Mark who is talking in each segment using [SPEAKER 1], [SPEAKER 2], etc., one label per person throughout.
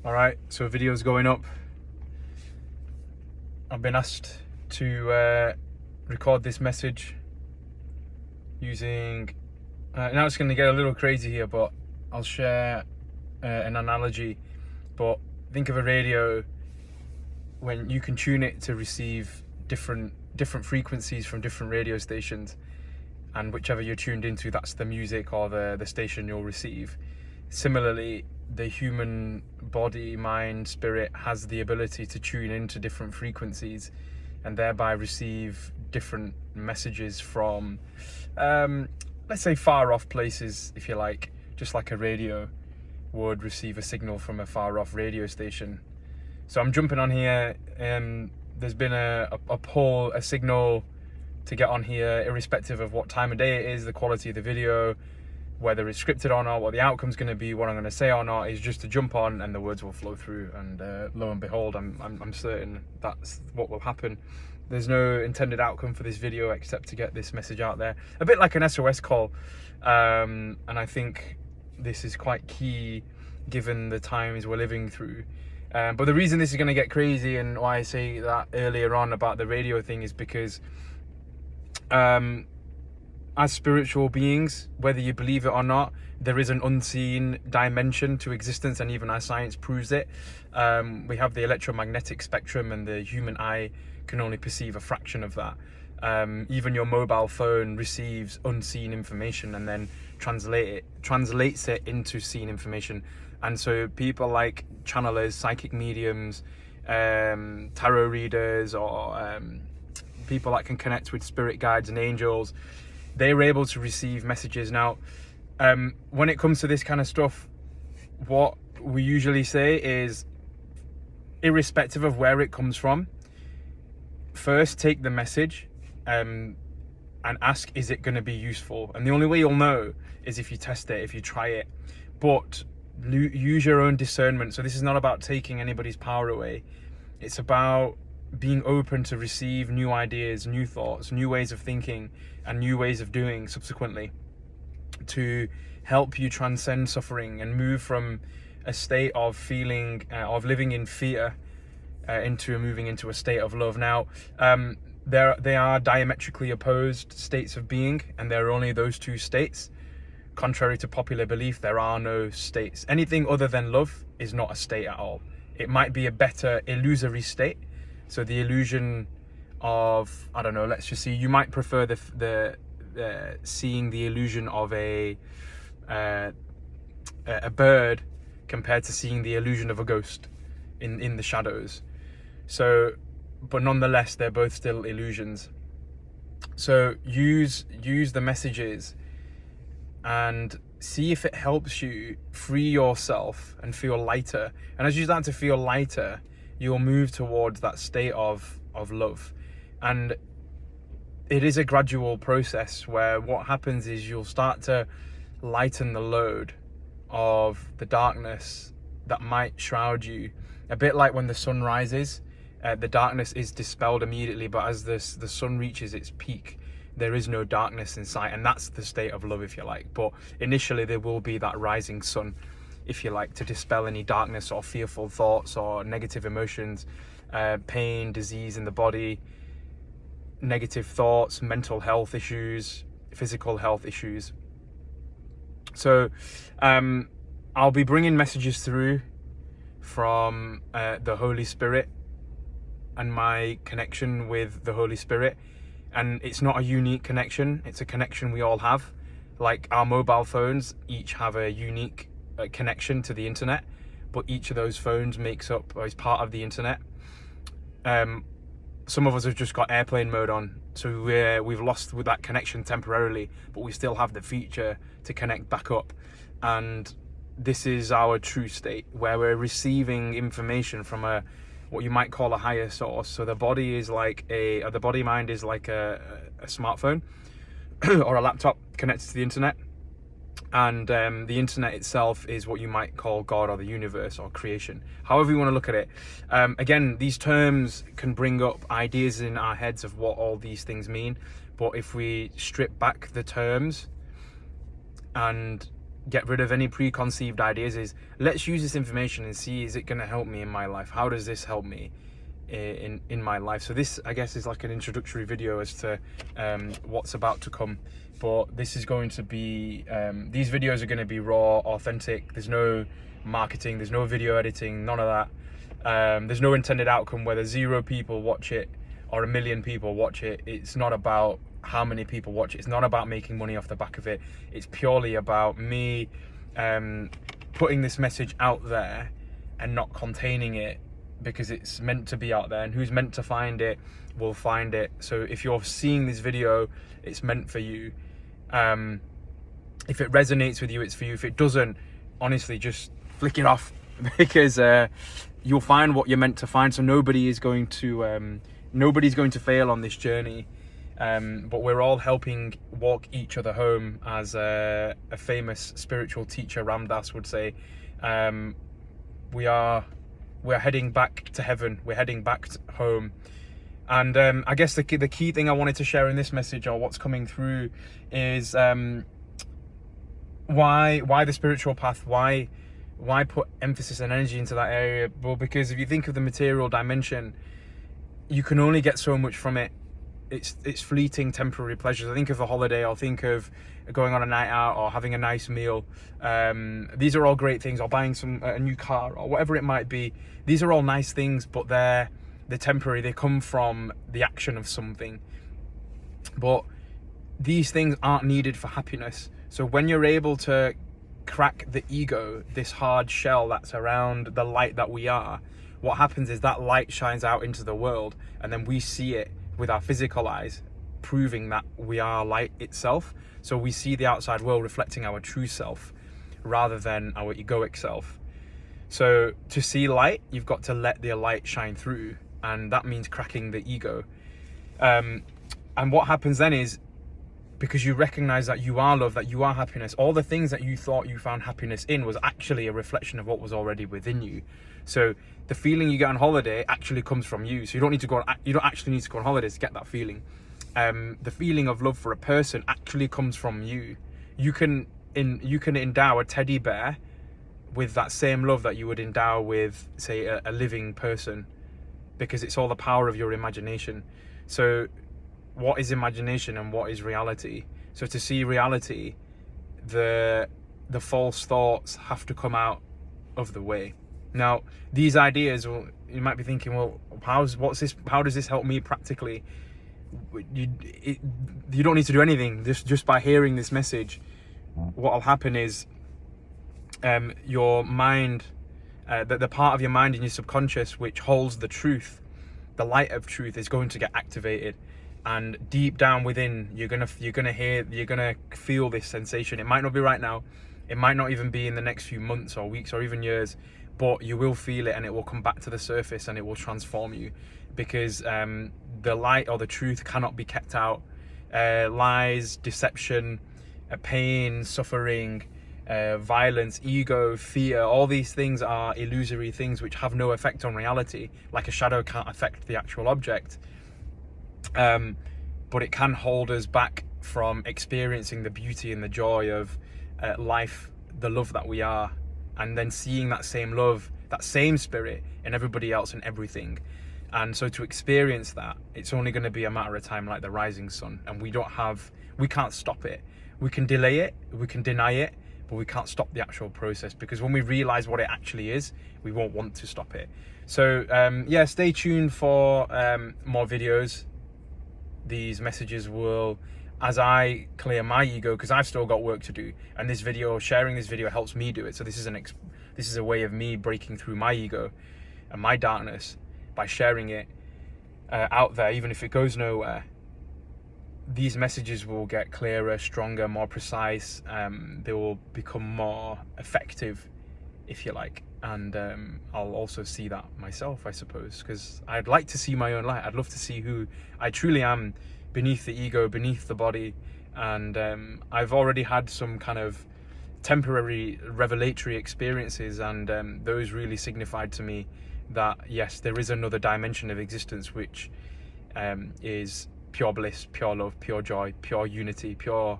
[SPEAKER 1] Alright, so video's going up. I've been asked to record this message using, now it's going to get a little crazy here, but I'll share an analogy. But think of a radio when you can tune it to receive different frequencies from different radio stations, and whichever you're tuned into, that's the music or the station you'll receive. Similarly, the human body, mind, spirit has the ability to tune into different frequencies and thereby receive different messages from, let's say, far off places, if you like, just like a radio would receive a signal from a far off radio station. So I'm jumping on here. There's been a poll, a signal to get on here, irrespective of what time of day it is, the quality of the video, whether it's scripted or not, what the outcome's going to be, what I'm going to say or not, is just to jump on and the words will flow through. And lo and behold, I'm certain that's what will happen. There's no intended outcome for this video except to get this message out there, a bit like an SOS call. And I think this is quite key given the times we're living through. But the reason this is going to get crazy, and why I say that earlier on about the radio thing, is because as spiritual beings, whether you believe it or not, there is an unseen dimension to existence, and even our science proves it. We have the electromagnetic spectrum, and the human eye can only perceive a fraction of that. Even your mobile phone receives unseen information and then translates it into seen information. And so people like channelers, psychic mediums, tarot readers, or people that can connect with spirit guides and angels, they're able to receive messages. Now, when it comes to this kind of stuff, what we usually say is, irrespective of where it comes from, first take the message and ask, is it going to be useful? And the only way you'll know is if you test it, if you try it. But use your own discernment. So this is not about taking anybody's power away. It's about being open to receive new ideas, new thoughts, new ways of thinking, and new ways of doing subsequently, to help you transcend suffering and move from a state of feeling, of living in fear, into moving into a state of love. Now, they are diametrically opposed states of being, and there are only those two states. Contrary to popular belief, there are no states. Anything other than love is not a state at all. It might be a better illusory state. So the illusion of, I don't know, let's just see, you might prefer the seeing the illusion of a bird compared to seeing the illusion of a ghost in the shadows. So, but nonetheless, they're both still illusions. So use the messages and see if it helps you free yourself and feel lighter. And as you start to feel lighter, you'll move towards that state of love. And it is a gradual process where what happens is you'll start to lighten the load of the darkness that might shroud you. A bit like when the sun rises, the darkness is dispelled immediately, but as the sun reaches its peak, there is no darkness in sight, and that's the state of love, if you like. But initially there will be that rising sun, if you like, to dispel any darkness or fearful thoughts or negative emotions, pain, disease in the body, negative thoughts, mental health issues, physical health issues. So I'll be bringing messages through from the Holy Spirit and my connection with the Holy Spirit. And it's not a unique connection, it's a connection we all have. Like our mobile phones each have a unique connection to the internet, but each of those phones makes up, or is part of the internet. Some of us have just got airplane mode on, so we've lost with that connection temporarily, but we still have the feature to connect back up. And this is our true state, where we're receiving information from what you might call a higher source. So the body is like the body mind is like a smartphone or a laptop connected to the internet, and the internet itself is what you might call God or the universe or creation, however you want to look at it. Again, these terms can bring up ideas in our heads of what all these things mean, but if we strip back the terms and get rid of any preconceived ideas. Is let's use this information and see, is it going to help me in my life? How does this help me in my life? So this, I guess, is like an introductory video as to what's about to come. But this is going to be these videos are going to be raw, authentic. There's no marketing, there's no video editing, none of that. There's no intended outcome, whether 0 people watch it or 1 million people watch it. It's not about how many people watch it. It's not about making money off the back of it. It's purely about me putting this message out there and not containing it, because it's meant to be out there, and who's meant to find it will find it. So if you're seeing this video, it's meant for you. If it resonates with you, it's for you. If it doesn't, honestly, just flick it off, because you'll find what you're meant to find. So nobody's going to fail on this journey. But we're all helping walk each other home, as a famous spiritual teacher, Ram Dass, would say. We're heading back to heaven. We're heading back home. And I guess the key thing I wanted to share in this message, or what's coming through, is why the spiritual path? Why put emphasis and energy into that area? Well, because if you think of the material dimension, you can only get so much from it. It's fleeting, temporary pleasures. I think of a holiday, or think of going on a night out, or having a nice meal. These are all great things, or buying a new car, or whatever it might be. These are all nice things, but they're temporary. They come from the action of something. But these things aren't needed for happiness. So when you're able to crack the ego, this hard shell that's around the light that we are, what happens is that light shines out into the world, and then we see it with our physical eyes, proving that we are light itself. So we see the outside world reflecting our true self rather than our egoic self. So to see light, you've got to let the light shine through, and that means cracking the ego. And what happens then is, because you recognize that you are love, that you are happiness, all the things that you thought you found happiness in was actually a reflection of what was already within you. So the feeling you get on holiday actually comes from you. So you don't actually need to go on holiday to get that feeling. The feeling of love for a person actually comes from you. You can endow a teddy bear with that same love that you would endow with, say, a living person, because it's all the power of your imagination. So what is imagination and what is reality? So to see reality, the false thoughts have to come out of the way. Now, these ideas, well, you might be thinking, well, how does this help me practically? You don't need to do anything. Just by hearing this message, what will happen is your mind, the part of your mind in your subconscious which holds the truth, the light of truth, is going to get activated. And deep down within, you're gonna feel this sensation. It might not be right now, it might not even be in the next few months or weeks or even years, but you will feel it, and it will come back to the surface, and it will transform you, because the light or the truth cannot be kept out. Lies, deception, pain, suffering, violence, ego, fear, all these things are illusory things which have no effect on reality, like a shadow can't affect the actual object. But it can hold us back from experiencing the beauty and the joy of life, the love that we are, and then seeing that same love, that same spirit in everybody else and everything. And so to experience that, it's only going to be a matter of time, like the rising sun. And we can't stop it. We can delay it, we can deny it, but we can't stop the actual process, because when we realize what it actually is, we won't want to stop it. So yeah, stay tuned for more videos. These messages will, as I clear my ego, because I've still got work to do, and this video, sharing this video, helps me do it. So this is a way of me breaking through my ego and my darkness by sharing it out there, even if it goes nowhere. These messages will get clearer, stronger, more precise. They will become more effective, if you like. And I'll also see that myself, I suppose, because I'd like to see my own light. I'd love to see who I truly am beneath the ego, beneath the body. And I've already had some kind of temporary revelatory experiences, and those really signified to me that, yes, there is another dimension of existence which is pure bliss, pure love, pure joy, pure unity, pure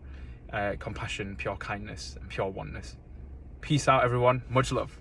[SPEAKER 1] compassion, pure kindness, and pure oneness. Peace out, everyone. Much love.